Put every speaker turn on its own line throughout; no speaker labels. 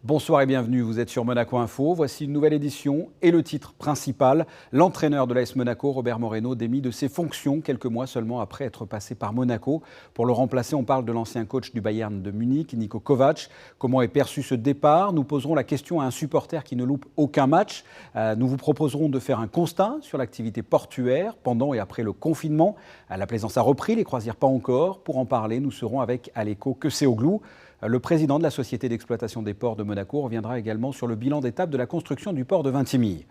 Bonsoir et bienvenue, vous êtes sur Monaco Info. Voici une nouvelle édition et le titre principal. L'entraîneur de l'AS Monaco, Robert Moreno, démis de ses fonctions quelques mois seulement après être passé par Monaco. Pour le remplacer, on parle de l'ancien coach du Bayern de Munich, Niko Kovac. Comment est perçu ce départ? Nous poserons la question à un supporter qui ne loupe aucun match. Nous vous proposerons de faire un constat sur l'activité portuaire pendant et après le confinement. La plaisance a repris, les croisières pas encore. Pour en parler, nous serons avec Aleko Keceoğlu. Le président de la Société d'exploitation des ports de Monaco reviendra également sur le bilan d'étape de la construction du port de Vintimille.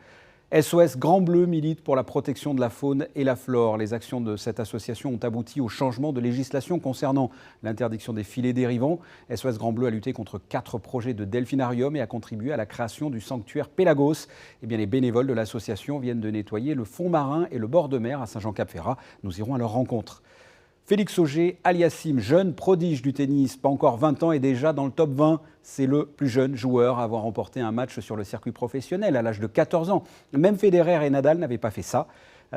SOS Grand Bleu milite pour la protection de la faune et la flore. Les actions de cette association ont abouti au changement de législation concernant l'interdiction des filets dérivants. SOS Grand Bleu a lutté contre 4 projets de delphinarium et a contribué à la création du sanctuaire Pélagos. Les bénévoles de l'association viennent de nettoyer le fond marin et le bord de mer à Saint-Jean-Cap-Ferrat. Nous irons à leur rencontre. Félix Auger-Aliassime, jeune prodige du tennis, pas encore 20 ans et déjà dans le top 20. C'est le plus jeune joueur à avoir remporté un match sur le circuit professionnel à l'âge de 14 ans. Même Federer et Nadal n'avaient pas fait ça.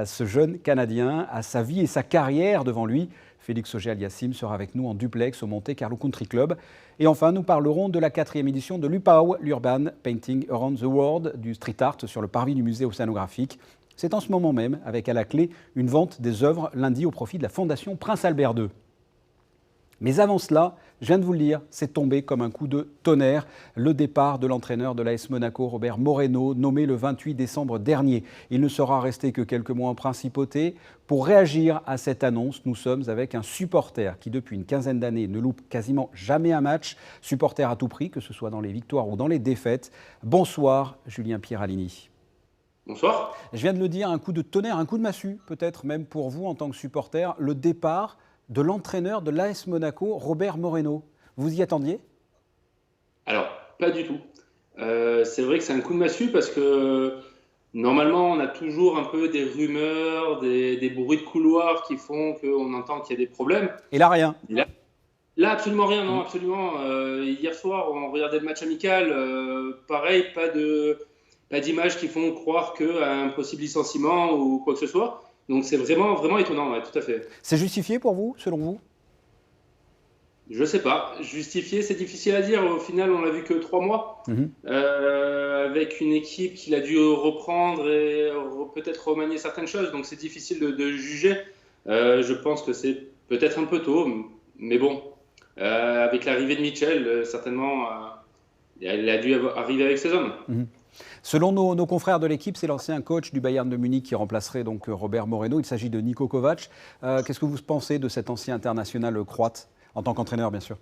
Ce jeune Canadien a sa vie et sa carrière devant lui. Félix Auger-Aliassime sera avec nous en duplex au Monte Carlo Country Club. Et enfin, nous parlerons de la 4e édition de l'UPAO, l'Urban Painting Around the World, du street art sur le parvis du musée océanographique. C'est en ce moment même, avec à la clé une vente des œuvres lundi au profit de la Fondation Prince Albert II. Mais avant cela, je viens de vous le dire, c'est tombé comme un coup de tonnerre. Le départ de l'entraîneur de l'AS Monaco, Robert Moreno, nommé le 28 décembre dernier. Il ne sera resté que quelques mois en principauté. Pour réagir à cette annonce, nous sommes avec un supporter qui, depuis une quinzaine d'années, ne loupe quasiment jamais un match. Supporter à tout prix, que ce soit dans les victoires ou dans les défaites. Bonsoir, Julien Pieralini.
Bonsoir.
Je viens de le dire, un coup de tonnerre, un coup de massue, peut-être même pour vous en tant que supporter, le départ de l'entraîneur de l'AS Monaco, Robert Moreno. Vous y attendiez?
Alors, pas du tout. C'est vrai que c'est un coup de massue parce que normalement, on a toujours un peu des rumeurs, des bruits de couloir qui font qu'on entend qu'il y a des problèmes.
Et là, rien.
Là, absolument rien, non, absolument. Hier soir, on regardait le match amical. Pareil, pas d'images qui font croire qu'il y a un possible licenciement ou quoi que ce soit. Donc c'est vraiment, vraiment étonnant, ouais, tout à fait.
C'est justifié pour vous, selon vous?
Je sais pas. Justifié, c'est difficile à dire. Au final, on l'a vu que 3 mois. Avec une équipe qu'il a dû reprendre et peut-être remanier certaines choses. Donc c'est difficile de juger. Je pense que c'est peut-être un peu tôt. Mais bon, avec l'arrivée de Mitchell, certainement, il a dû arriver avec ses hommes.
Selon nos confrères de l'équipe, c'est l'ancien coach du Bayern de Munich qui remplacerait donc Robert Moreno. Il s'agit de Niko Kovac. Qu'est-ce que vous pensez de cet ancien international croate, en tant qu'entraîneur bien sûr?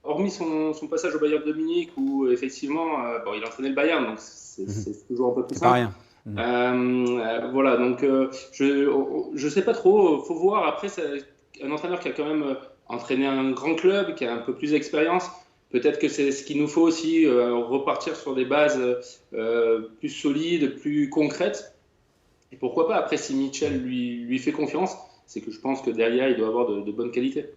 Hormis son passage au Bayern de Munich, où effectivement, il entraînait le Bayern, donc c'est toujours un peu plus simple.
Pas rien.
Voilà, donc je sais pas trop. Faut voir. Après, c'est un entraîneur qui a quand même entraîné un grand club, qui a un peu plus d'expérience. Peut-être que c'est ce qu'il nous faut aussi, repartir sur des bases plus solides, plus concrètes. Et pourquoi pas, après, si Mitchell lui fait confiance, c'est que je pense que derrière, il doit avoir de bonnes qualités.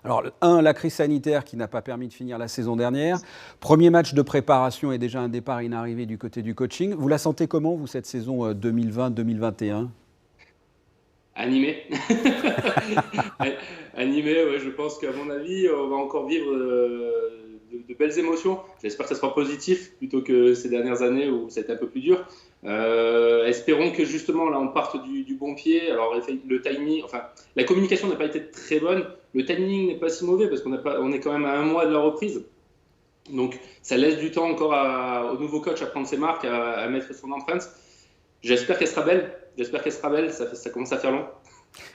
Alors, la crise sanitaire qui n'a pas permis de finir la saison dernière. Premier match de préparation et déjà un départ inarrivé du côté du coaching. Vous la sentez comment, vous, cette saison 2020-2021 ?
Animé. Animé, ouais, je pense qu'à mon avis, on va encore vivre de belles émotions. J'espère que ça sera positif plutôt que ces dernières années où c'était un peu plus dur. Espérons que justement là on parte du bon pied. Alors le timing, la communication n'a pas été très bonne. Le timing n'est pas si mauvais parce on est quand même à 1 mois de la reprise. Donc ça laisse du temps encore au nouveau coach à prendre ses marques, à mettre son empreinte. J'espère qu'elle sera belle. Ça commence à faire long.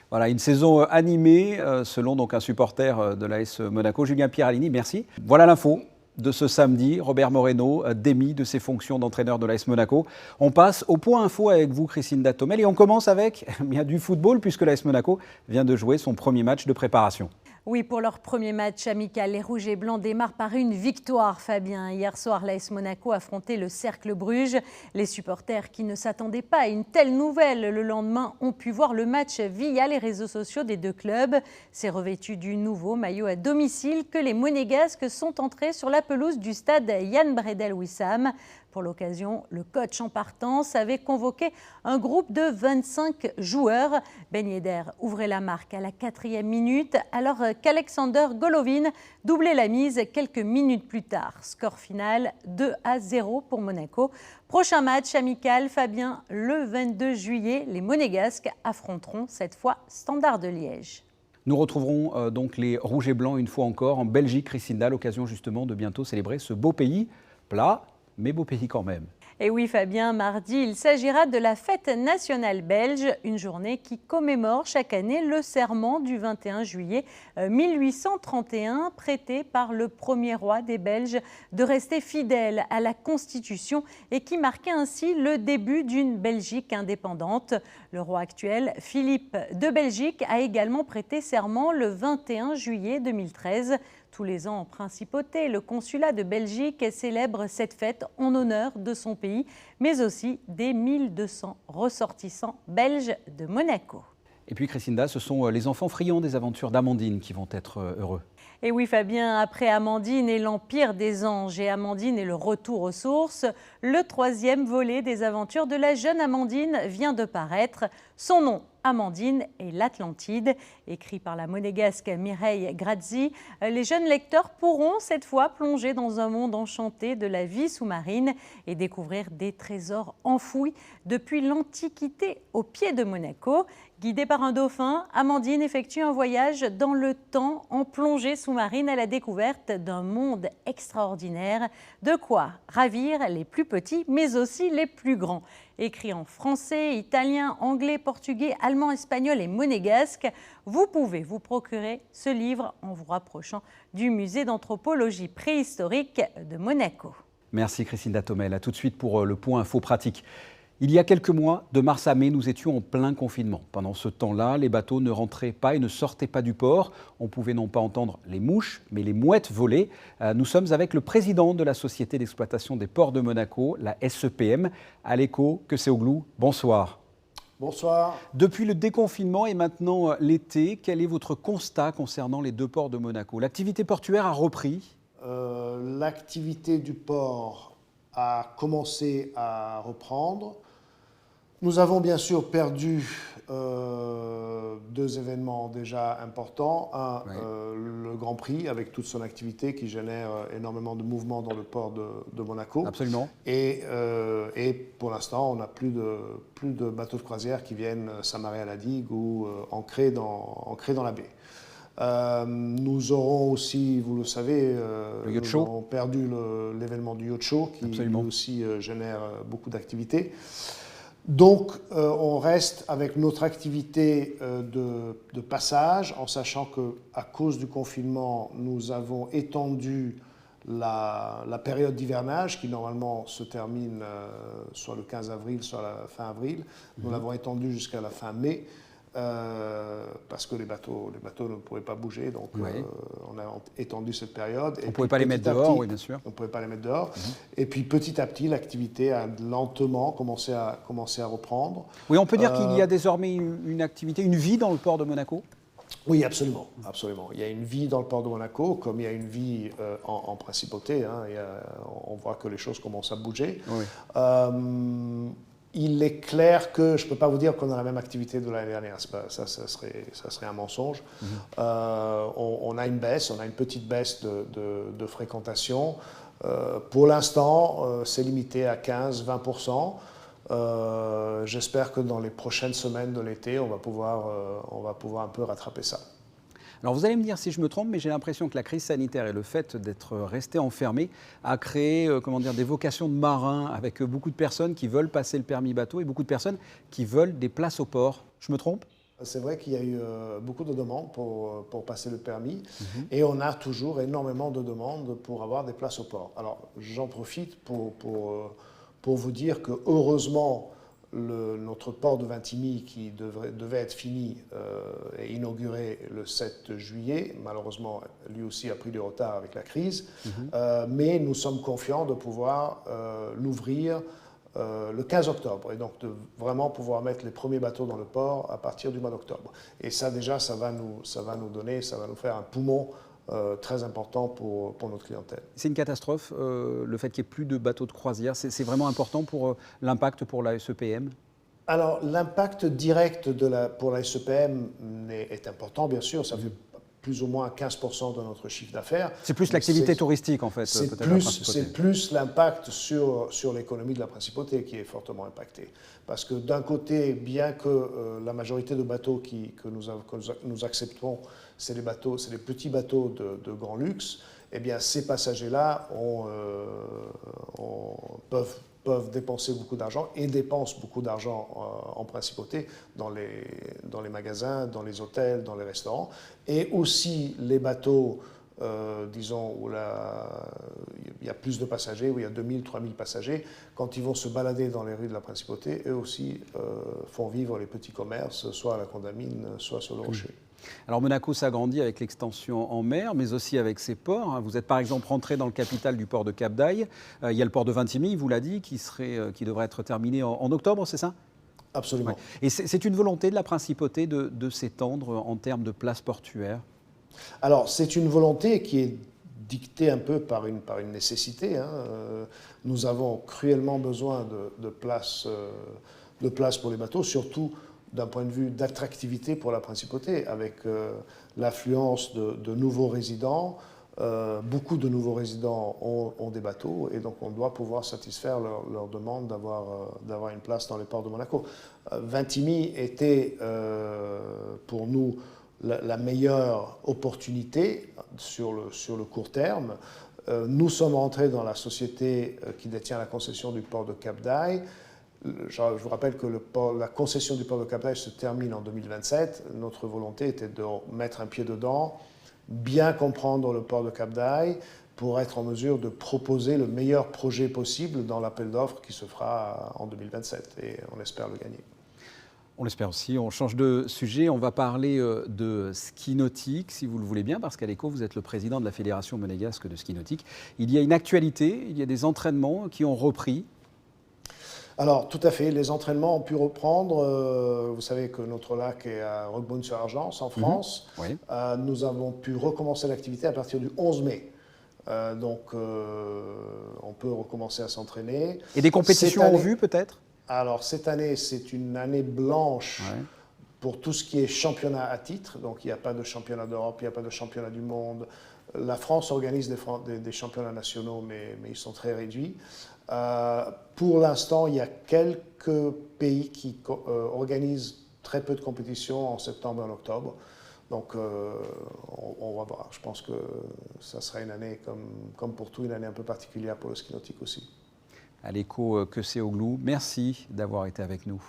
Voilà, une saison animée, selon donc un supporter de l'AS Monaco, Julien Pieralini, merci. Voilà l'info de ce samedi, Robert Moreno, démis de ses fonctions d'entraîneur de l'AS Monaco. On passe au point info avec vous, Christine Datomel, et on commence avec du football, puisque l'AS Monaco vient de jouer son premier match de préparation.
Oui, pour leur premier match amical, les Rouges et Blancs démarrent par une victoire, Fabien. Hier soir, l'AS Monaco affrontait le Cercle Bruges. Les supporters qui ne s'attendaient pas à une telle nouvelle le lendemain ont pu voir le match via les réseaux sociaux des deux clubs. C'est revêtu du nouveau maillot à domicile que les Monégasques sont entrés sur la pelouse du stade Yann Bredel-Wissam. Pour l'occasion, le coach en partance avait convoqué un groupe de 25 joueurs. Ben Yedder ouvrait la marque à la 4e minute. Alors qu'Alexander Golovin doublait la mise quelques minutes plus tard. Score final 2-0 pour Monaco. Prochain match amical, Fabien, le 22 juillet. Les Monégasques affronteront cette fois Standard de Liège.
Nous retrouverons donc les Rouges et Blancs une fois encore en Belgique, Christinda, à l'occasion justement de bientôt célébrer ce beau pays, plat, mais beau pays quand même.
Et oui Fabien, mardi, il s'agira de la fête nationale belge, une journée qui commémore chaque année le serment du 21 juillet 1831, prêté par le premier roi des Belges de rester fidèle à la Constitution et qui marquait ainsi le début d'une Belgique indépendante. Le roi actuel, Philippe de Belgique, a également prêté serment le 21 juillet 2013. Tous les ans en principauté, le consulat de Belgique célèbre cette fête en honneur de son pays, mais aussi des 1200 ressortissants belges de Monaco.
Et puis Christinda, ce sont les enfants friands des aventures d'Amandine qui vont être heureux.
Et oui Fabien, après Amandine et l'Empire des Anges et Amandine et le retour aux sources, le troisième volet des aventures de la jeune Amandine vient de paraître. Son nom, Amandine et l'Atlantide, écrit par la monégasque Mireille Grazzi. Les jeunes lecteurs pourront cette fois plonger dans un monde enchanté de la vie sous-marine et découvrir des trésors enfouis depuis l'Antiquité au pied de Monaco. Guidée par un dauphin, Amandine effectue un voyage dans le temps en plongée sous-marine à la découverte d'un monde extraordinaire. De quoi ravir les plus petits, mais aussi les plus grands. Écrit en français, italien, anglais, portugais, allemand, espagnol et monégasque, vous pouvez vous procurer ce livre en vous rapprochant du musée d'anthropologie préhistorique de Monaco.
Merci Christinda Thomel. À tout de suite pour le point info pratique. Il y a quelques mois, de mars à mai, nous étions en plein confinement. Pendant ce temps-là, les bateaux ne rentraient pas et ne sortaient pas du port. On pouvait non pas entendre les mouches, mais les mouettes voler. Nous sommes avec le président de la Société d'exploitation des ports de Monaco, la SEPM, à l'écho que c'est au glou. Bonsoir.
Bonsoir.
Depuis le déconfinement et maintenant l'été, quel est votre constat concernant les deux ports de Monaco? L'activité portuaire a repris?
L'activité du port a commencé à reprendre. Nous avons bien sûr perdu deux événements déjà importants. Un,
oui.
Le Grand Prix avec toute son activité qui génère énormément de mouvements dans le port de Monaco.
Absolument.
Et pour l'instant, on n'a plus de bateaux de croisière qui viennent s'amarrer à la digue ou ancrer dans la baie. Nous aurons aussi, vous le savez, nous avons perdu l'événement du Yacht Show qui lui aussi génère beaucoup d'activités. Donc, on reste avec notre activité de passage, en sachant qu'à cause du confinement, nous avons étendu la période d'hivernage, qui normalement se termine soit le 15 avril, soit la fin avril. Nous l'avons étendu jusqu'à la fin mai, parce que les bateaux ne pouvaient pas bouger, donc on a étendu cette période.
On ne pouvait pas les mettre dehors, oui, bien sûr.
On ne pouvait pas les mettre dehors. Et puis petit à petit, l'activité a lentement commencé à reprendre.
Oui, on peut dire qu'il y a désormais une activité, une vie dans le port de Monaco?
Oui, absolument, absolument. Il y a une vie dans le port de Monaco, comme il y a une vie en principauté. Hein. On voit que les choses commencent à bouger. Oui. Il est clair que je ne peux pas vous dire qu'on a la même activité de l'année dernière. Ça serait un mensonge. On a une baisse, on a une petite baisse de fréquentation. Pour l'instant, c'est limité à 15-20%. J'espère que dans les prochaines semaines de l'été, on va pouvoir un peu rattraper ça.
Alors vous allez me dire si je me trompe, mais j'ai l'impression que la crise sanitaire et le fait d'être resté enfermé a créé des vocations de marins avec beaucoup de personnes qui veulent passer le permis bateau et beaucoup de personnes qui veulent des places au port. Je me trompe? C'est
vrai qu'il y a eu beaucoup de demandes pour passer le permis et on a toujours énormément de demandes pour avoir des places au port. Alors j'en profite pour vous dire que heureusement, notre port de Vintimille qui devait être fini et inauguré le 7 juillet, malheureusement lui aussi a pris du retard avec la crise, mais nous sommes confiants de pouvoir l'ouvrir le 15 octobre et donc de vraiment pouvoir mettre les premiers bateaux dans le port à partir du mois d'octobre. Et ça déjà, ça va nous faire un poumon très important pour notre clientèle.
C'est une catastrophe, le fait qu'il n'y ait plus de bateaux de croisière. C'est vraiment important pour l'impact pour la SEPM?
Alors, l'impact direct pour la SEPM est important, bien sûr. Ça fait plus ou moins 15% de notre chiffre d'affaires.
C'est plus l'activité touristique, en fait.
C'est plus l'impact sur l'économie de la principauté qui est fortement impacté. Parce que d'un côté, bien que la majorité de bateaux que nous acceptons, c'est les petits bateaux de grand luxe, eh bien, ces passagers-là peuvent dépenser beaucoup d'argent et dépensent beaucoup d'argent en principauté dans les magasins, dans les hôtels, dans les restaurants. Et aussi les bateaux, disons, où il y a plus de passagers, où il y a 2000, 3000 passagers, quand ils vont se balader dans les rues de la principauté, eux aussi font vivre les petits commerces, soit à la Condamine, soit sur le Rocher.
Alors Monaco s'agrandit avec l'extension en mer, mais aussi avec ses ports. Vous êtes par exemple rentré dans le capital du port de Cap-d'Aille. Il y a le port de Vintimille, vous l'a dit, qui devrait être terminé en octobre, c'est ça ?
Absolument.
Ouais. Et c'est une volonté de la principauté de s'étendre en termes de places portuaires ?
Alors c'est une volonté qui est dictée un peu par une nécessité. Nous avons cruellement besoin de places pour les bateaux, surtout d'un point de vue d'attractivité pour la principauté, avec l'affluence de nouveaux résidents. Beaucoup de nouveaux résidents ont des bateaux et donc on doit pouvoir satisfaire leur demande d'avoir une place dans les ports de Monaco. Vintimille était pour nous la meilleure opportunité sur le court terme. Nous sommes rentrés dans la société qui détient la concession du port de Cap-d'Aille. Je vous rappelle que la concession du port de Cap-d'Aille se termine en 2027. Notre volonté était de mettre un pied dedans, bien comprendre le port de Cap-d'Aille pour être en mesure de proposer le meilleur projet possible dans l'appel d'offres qui se fera en 2027 et on espère le gagner.
On l'espère aussi. On change de sujet. On va parler de ski nautique, si vous le voulez bien, parce qu'à l'ECHO, vous êtes le président de la Fédération monégasque de ski nautique. Il y a une actualité, il y a des entraînements qui ont repris.
Alors, tout à fait, les entraînements ont pu reprendre. Vous savez que notre lac est à Roquebrune-sur-Argence, en France.
Oui.
Nous avons pu recommencer l'activité à partir du 11 mai. Donc, on peut recommencer à s'entraîner.
Et des compétitions en vue, peut-être ?
Alors, cette année, c'est une année blanche pour tout ce qui est championnat à titre. Donc, il n'y a pas de championnat d'Europe, il n'y a pas de championnat du monde. La France organise des championnats nationaux, mais ils sont très réduits. Pour l'instant, il y a quelques pays qui organisent très peu de compétitions en septembre et en octobre. Donc, on va voir. Je pense que ça sera une année, comme pour tout, une année un peu particulière pour le ski nautique aussi.
À l'ECHO Quessé-Auglou, merci d'avoir été avec nous.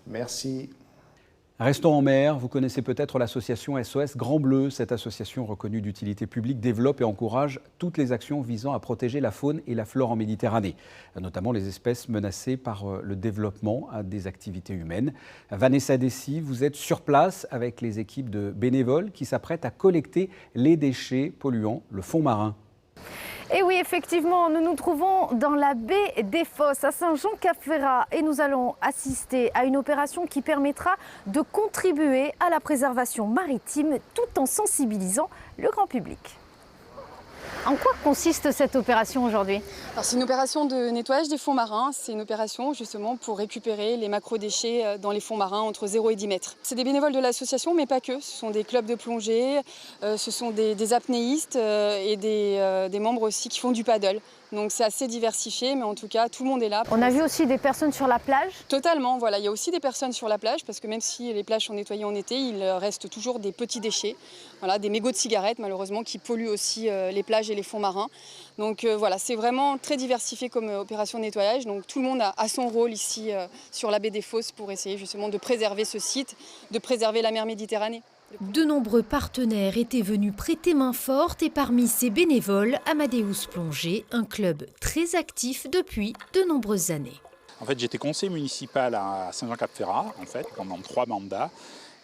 Merci.
Restons en mer, vous connaissez peut-être l'association SOS Grand Bleu. Cette association reconnue d'utilité publique développe et encourage toutes les actions visant à protéger la faune et la flore en Méditerranée, notamment les espèces menacées par le développement des activités humaines. Vanessa Dessy, vous êtes sur place avec les équipes de bénévoles qui s'apprêtent à collecter les déchets polluants, le fond marin.
Et oui, effectivement, nous nous trouvons dans la baie des Fosses, à Saint-Jean-Cap-Ferrat, et nous allons assister à une opération qui permettra de contribuer à la préservation maritime tout en sensibilisant le grand public. En quoi consiste cette opération aujourd'hui ?
Alors, c'est une opération de nettoyage des fonds marins. C'est une opération justement pour récupérer les macro-déchets dans les fonds marins entre 0 et 10 mètres. C'est des bénévoles de l'association, mais pas que. Ce sont des clubs de plongée, ce sont des apnéistes et des membres aussi qui font du paddle. Donc c'est assez diversifié, mais en tout cas, tout le monde est là.
On a vu aussi des personnes sur la plage ?
Totalement, voilà. Il y a aussi des personnes sur la plage, parce que même si les plages sont nettoyées en été, il reste toujours des petits déchets. Voilà, des mégots de cigarettes, malheureusement, qui polluent aussi les plages et les fonds marins. Donc voilà, c'est vraiment très diversifié comme opération de nettoyage. Donc tout le monde a son rôle ici sur la baie des Fosses pour essayer justement de préserver ce site, de préserver la mer Méditerranée.
De nombreux partenaires étaient venus prêter main forte et parmi ces bénévoles, Amadeus Plongée, un club très actif depuis de nombreuses années.
En fait, j'étais conseiller municipal à Saint-Jean-Cap-Ferrat pendant 3 mandats.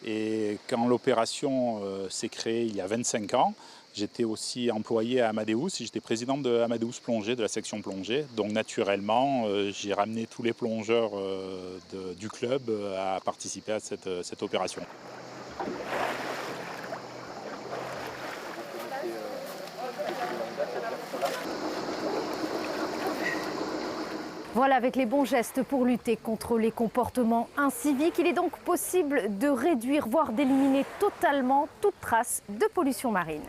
Et quand l'opération s'est créée il y a 25 ans, j'étais aussi employé à Amadeus, j'étais président de Amadeus Plongée, de la section plongée. Donc naturellement, j'ai ramené tous les plongeurs du club à participer à cette opération.
Voilà, avec les bons gestes pour lutter contre les comportements inciviques, il est donc possible de réduire, voire d'éliminer totalement toute trace de pollution marine.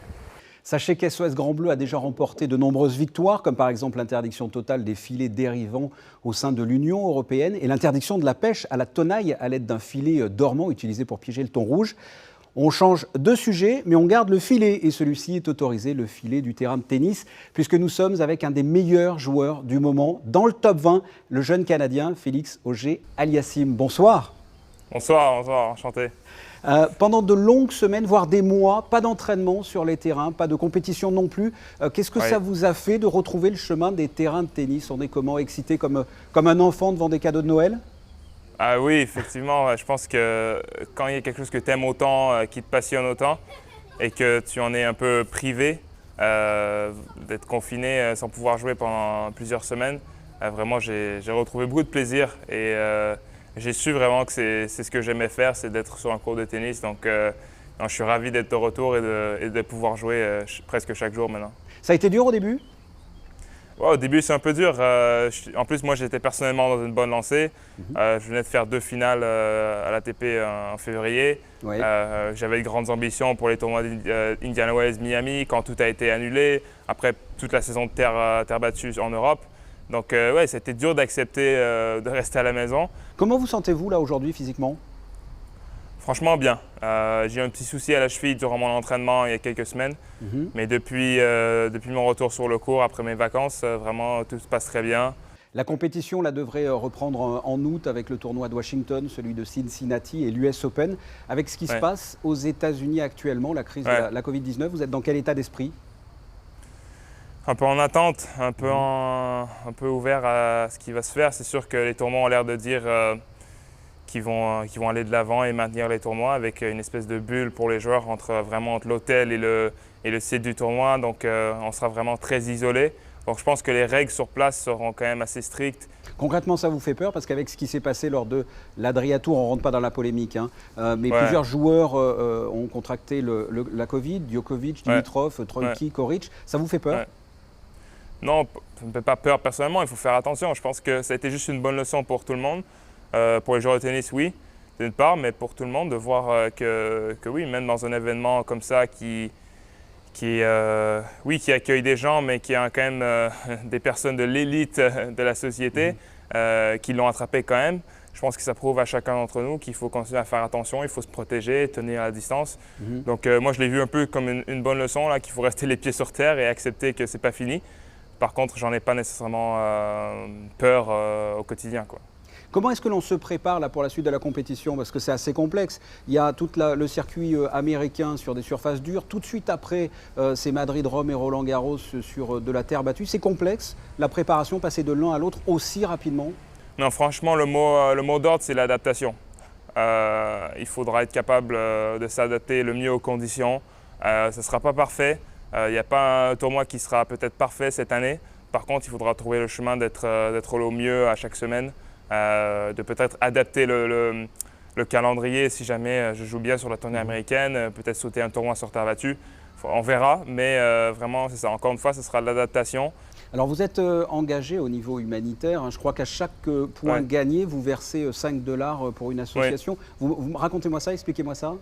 Sachez qu'SOS Grand Bleu a déjà remporté de nombreuses victoires, comme par exemple l'interdiction totale des filets dérivants au sein de l'Union européenne et l'interdiction de la pêche à la tenaille à l'aide d'un filet dormant utilisé pour piéger le thon rouge. On change de sujet, mais on garde le filet et celui-ci est autorisé, le filet du terrain de tennis, puisque nous sommes avec un des meilleurs joueurs du moment dans le top 20, le jeune Canadien Félix Auger-Aliassime. Bonsoir.
Bonsoir, enchanté.
Pendant de longues semaines, voire des mois, pas d'entraînement sur les terrains, pas de compétition non plus. Qu'est-ce que ça vous a fait de retrouver le chemin des terrains de tennis? On est comment, excité comme un enfant devant des cadeaux de Noël?
Ah oui, effectivement, je pense que quand il y a quelque chose que tu aimes autant, qui te passionne autant, et que tu en es un peu privé, d'être confiné sans pouvoir jouer pendant plusieurs semaines, vraiment j'ai retrouvé beaucoup de plaisir et j'ai su vraiment que c'est ce que j'aimais faire, c'est d'être sur un court de tennis. Donc je suis ravi d'être de retour et de pouvoir jouer presque chaque jour maintenant.
Ça a été dur au début?
Ouais, au début, c'est un peu dur. En plus, moi, j'étais personnellement dans une bonne lancée. Je venais de faire 2 finales à l'ATP en février.
Ouais.
J'avais de grandes ambitions pour les tournois d'Indiana Wells, Miami, quand tout a été annulé. Après toute la saison de terre battue en Europe. Donc, ouais, c'était dur d'accepter de rester à la maison.
Comment vous sentez-vous là aujourd'hui physiquement?
Franchement, bien. J'ai eu un petit souci à la cheville durant mon entraînement il y a quelques semaines. Mais depuis mon retour sur le court, après mes vacances, vraiment tout se passe très bien.
La compétition là, devrait reprendre en août avec le tournoi de Washington, celui de Cincinnati et l'US Open. Avec ce qui se passe aux États-Unis actuellement, la crise de la Covid-19, vous êtes dans quel état d'esprit?
Un peu en attente, un peu ouvert à ce qui va se faire. C'est sûr que les tournois ont l'air de dire qui vont aller de l'avant et maintenir les tournois avec une espèce de bulle pour les joueurs entre l'hôtel et le site du tournoi. Donc on sera vraiment très isolés. Donc je pense que les règles sur place seront quand même assez strictes.
Concrètement, ça vous fait peur? Parce qu'avec ce qui s'est passé lors de l'Adria Tour, on ne rentre pas dans la polémique, hein, mais plusieurs joueurs ont contracté la Covid, Djokovic, Dimitrov, Troicki, Koric. Ça vous fait peur?
Non, ça ne me fait pas peur personnellement, il faut faire attention. Je pense que ça a été juste une bonne leçon pour tout le monde. Pour les joueurs de tennis, oui, d'une part, mais pour tout le monde, de voir que oui, même dans un événement comme ça qui accueille des gens, mais qui a quand même des personnes de l'élite de la société qui l'ont attrapé quand même. Je pense que ça prouve à chacun d'entre nous qu'il faut continuer à faire attention, il faut se protéger, tenir à la distance. Donc moi, je l'ai vu un peu comme une bonne leçon, là, qu'il faut rester les pieds sur terre et accepter que ce n'est pas fini. Par contre, j'en ai pas nécessairement peur au quotidien, quoi.
Comment est-ce que l'on se prépare là, pour la suite de la compétition? Parce que c'est assez complexe. Il y a tout le circuit américain sur des surfaces dures. Tout de suite après, c'est Madrid-Rome et Roland-Garros sur de la terre battue. C'est complexe, la préparation, passer de l'un à l'autre aussi rapidement? Non,
franchement, le mot d'ordre, c'est l'adaptation. Il faudra être capable de s'adapter le mieux aux conditions. Ça ne sera pas parfait. Il n'y a pas un tournoi qui sera peut-être parfait cette année. Par contre, il faudra trouver le chemin d'être au mieux à chaque semaine. De peut-être adapter le calendrier si jamais je joue bien sur la tournée américaine, peut-être sauter un tournoi sur terre battue. On verra, mais vraiment, c'est ça. Encore une fois, ce sera de l'adaptation.
Alors, vous êtes engagé au niveau humanitaire. Hein. Je crois qu'à chaque point gagné, vous versez 5 $ pour une association. Racontez-moi ça, expliquez-moi ça.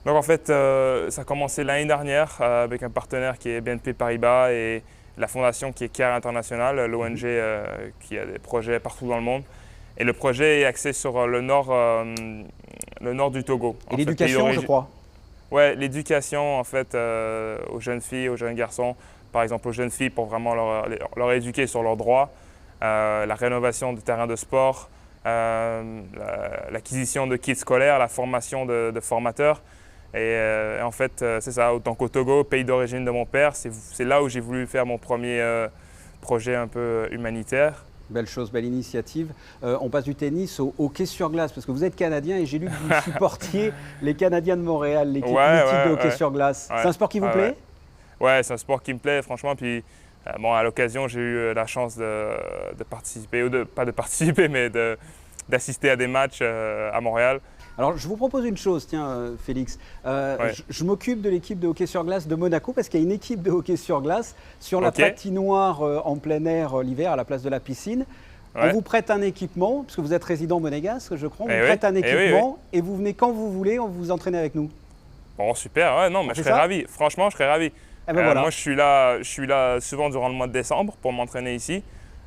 Donc, en fait, ça a commencé l'année dernière avec un partenaire qui est BNP Paribas et la fondation qui est CARE International, l'ONG qui a des projets partout dans le monde. Et le projet est axé sur le nord du Togo.
Et l'éducation, je crois.
Oui, l'éducation en fait aux jeunes filles, aux jeunes garçons, par exemple aux jeunes filles pour vraiment leur éduquer sur leurs droits, la rénovation de terrains de sport, l'acquisition de kits scolaires, la formation de formateurs. Et en fait, c'est ça, donc au Togo, pays d'origine de mon père, c'est là où j'ai voulu faire mon premier projet un peu humanitaire.
Belle chose, belle initiative. On passe du tennis au hockey sur glace, parce que vous êtes Canadien et j'ai lu que vous supportiez les Canadiens de Montréal, l'équipe mythique de hockey sur glace. C'est un sport qui vous plaît? Ouais,
c'est un sport qui me plaît, franchement. Puis, à l'occasion, j'ai eu la chance de participer, ou pas de participer, mais d'assister à des matchs à Montréal.
Alors, je vous propose une chose, tiens, Félix. Je m'occupe de l'équipe de hockey sur glace de Monaco parce qu'il y a une équipe de hockey sur glace sur la patinoire en plein air l'hiver à la place de la piscine. On vous prête un équipement, parce que vous êtes résident monégasque, je crois. On vous prête un équipement et vous venez quand vous voulez, on vous entraîne avec nous.
Bon, super. Non, mais je serais ravi. Franchement, je serais ravi.
Voilà.
Moi, je suis là souvent durant le mois de décembre pour m'entraîner ici.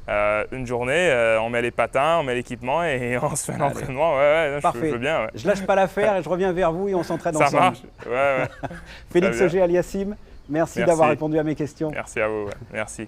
Une journée, on met les patins, on met l'équipement et on se fait l'entraînement.
Parfait.
Je veux bien.
Je lâche pas l'affaire et je reviens vers vous et on s'entraîne ensemble.
Ça marche.
Félix Auger-Aliassime, merci d'avoir répondu à mes questions.
Merci à vous. Merci.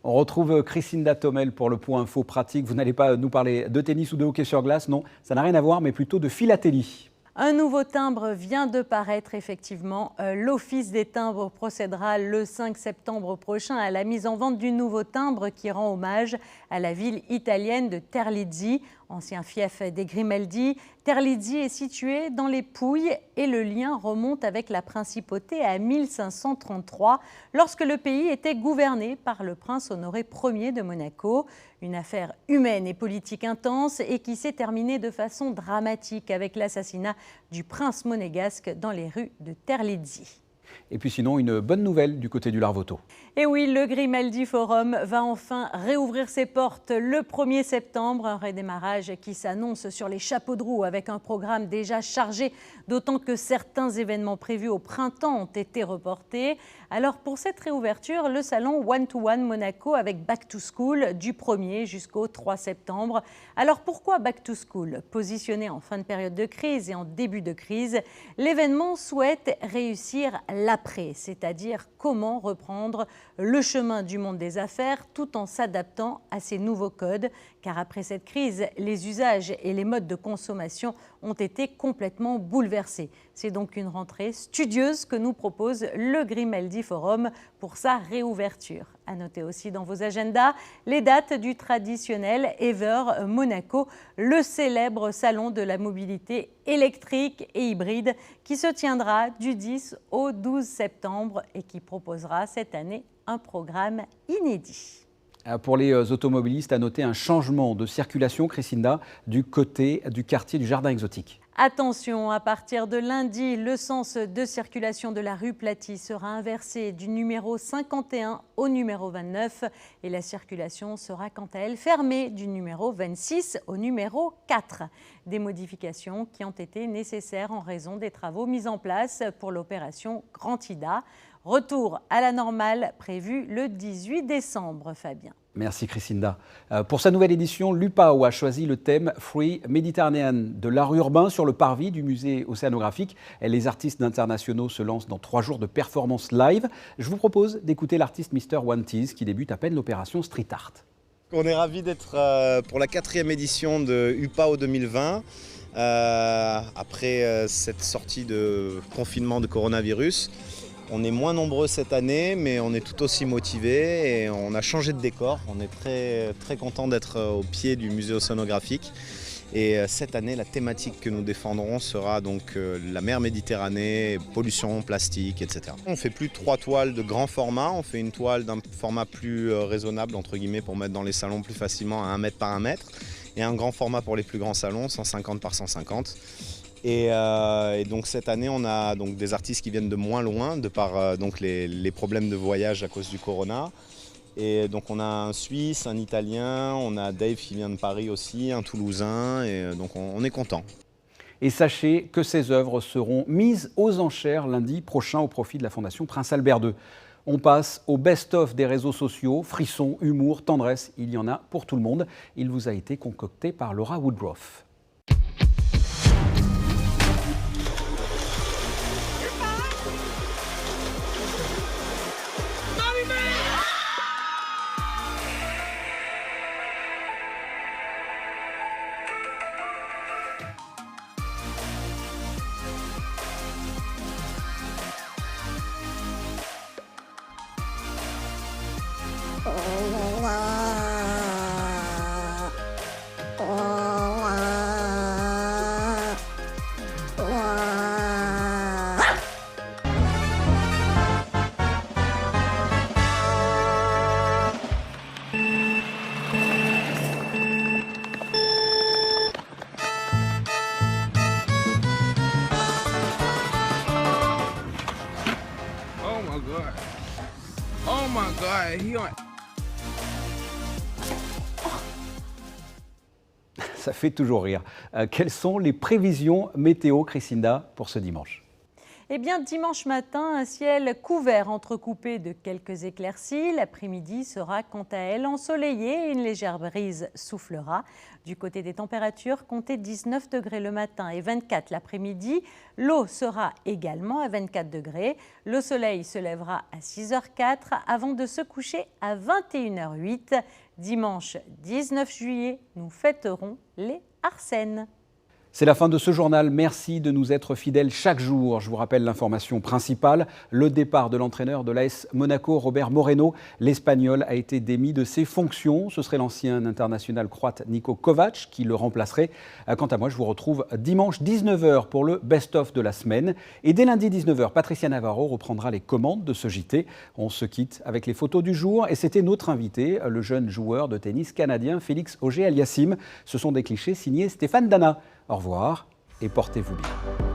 On retrouve Christinda Thomel pour le point info pratique. Vous n'allez pas nous parler de tennis ou de hockey sur glace, non, ça n'a rien à voir, mais plutôt de philatélie.
Un nouveau timbre vient de paraître, effectivement. L'Office des timbres procédera le 5 septembre prochain à la mise en vente du nouveau timbre qui rend hommage à la ville italienne de Terlizzi, ancien fief des Grimaldi. Terlizzi est situé dans les Pouilles et le lien remonte avec la principauté à 1533, lorsque le pays était gouverné par le prince Honoré Ier de Monaco. Une affaire humaine et politique intense et qui s'est terminée de façon dramatique avec l'assassinat du prince monégasque dans les rues de Terlizzi.
Et puis sinon, une bonne nouvelle du côté du Larvoto.
Et oui, le Grimaldi Forum va enfin réouvrir ses portes le 1er septembre. Un redémarrage qui s'annonce sur les chapeaux de roue avec un programme déjà chargé, d'autant que certains événements prévus au printemps ont été reportés. Alors pour cette réouverture, le salon One to One Monaco avec Back to School du 1er jusqu'au 3 septembre. Alors pourquoi Back to School? Positionné en fin de période de crise et en début de crise, l'événement souhaite réussir l'après, c'est-à-dire comment reprendre le chemin du monde des affaires tout en s'adaptant à ces nouveaux codes. Car après cette crise, les usages et les modes de consommation ont été complètement bouleversés. C'est donc une rentrée studieuse que nous propose le Grimaldi Forum pour sa réouverture. À noter aussi dans vos agendas les dates du traditionnel Ever Monaco, le célèbre salon de la mobilité électrique et hybride qui se tiendra du 10 au 12 septembre et qui proposera cette année un programme inédit.
Pour les automobilistes, à noter un changement de circulation, Christinda, du côté du quartier du Jardin Exotique.
Attention, à partir de lundi, le sens de circulation de la rue Platy sera inversé du numéro 51 au numéro 29 et la circulation sera quant à elle fermée du numéro 26 au numéro 4. Des modifications qui ont été nécessaires en raison des travaux mis en place pour l'opération Grand Ida. Retour à la normale prévu le 18 décembre, Fabien.
Merci Christinda. Pour sa nouvelle édition, l'UPAO a choisi le thème Free Mediterranean de l'art urbain sur le parvis du musée océanographique. Les artistes internationaux se lancent dans 3 jours de performance live. Je vous propose d'écouter l'artiste Mr. Wanties qui débute à peine l'opération Street Art.
On est ravis d'être pour la 4e édition de UPAO 2020. Après cette sortie de confinement de coronavirus. On est moins nombreux cette année, mais on est tout aussi motivés et on a changé de décor. On est très, très content d'être au pied du musée océanographique. Et cette année, la thématique que nous défendrons sera donc la mer Méditerranée, pollution, plastique, etc. On ne fait plus 3 toiles de grand format, on fait une toile d'un format plus raisonnable, entre guillemets, pour mettre dans les salons plus facilement à 1 mètre par 1 mètre. Et un grand format pour les plus grands salons, 150 par 150. Et donc cette année, on a donc des artistes qui viennent de moins loin, de par donc les problèmes de voyage à cause du corona. Et donc on a un Suisse, un Italien, on a Dave qui vient de Paris aussi, un Toulousain, et donc on est content.
Et sachez que ces œuvres seront mises aux enchères lundi prochain au profit de la Fondation Prince Albert II. On passe au best-of des réseaux sociaux, frissons, humour, tendresse, il y en a pour tout le monde. Il vous a été concocté par Laura Woodruff. Ça fait toujours rire. Quelles sont les prévisions météo, Christinda, pour ce dimanche ?
Eh bien, dimanche matin, un ciel couvert entrecoupé de quelques éclaircies. L'après-midi sera quant à elle ensoleillé et une légère brise soufflera. Du côté des températures, comptez 19 degrés le matin et 24 l'après-midi. L'eau sera également à 24 degrés. Le soleil se lèvera à 6h04 avant de se coucher à 21h08. Dimanche 19 juillet, nous fêterons les Arsènes.
C'est la fin de ce journal. Merci de nous être fidèles chaque jour. Je vous rappelle l'information principale. Le départ de l'entraîneur de l'AS Monaco, Robert Moreno. L'Espagnol a été démis de ses fonctions. Ce serait l'ancien international croate Niko Kovac qui le remplacerait. Quant à moi, je vous retrouve dimanche 19h pour le best-of de la semaine. Et dès lundi 19h, Patricia Navarro reprendra les commandes de ce JT. On se quitte avec les photos du jour. Et c'était notre invité, le jeune joueur de tennis canadien Félix Auger-Aliassime. Ce sont des clichés signés Stéphane Dana. Au revoir et portez-vous bien.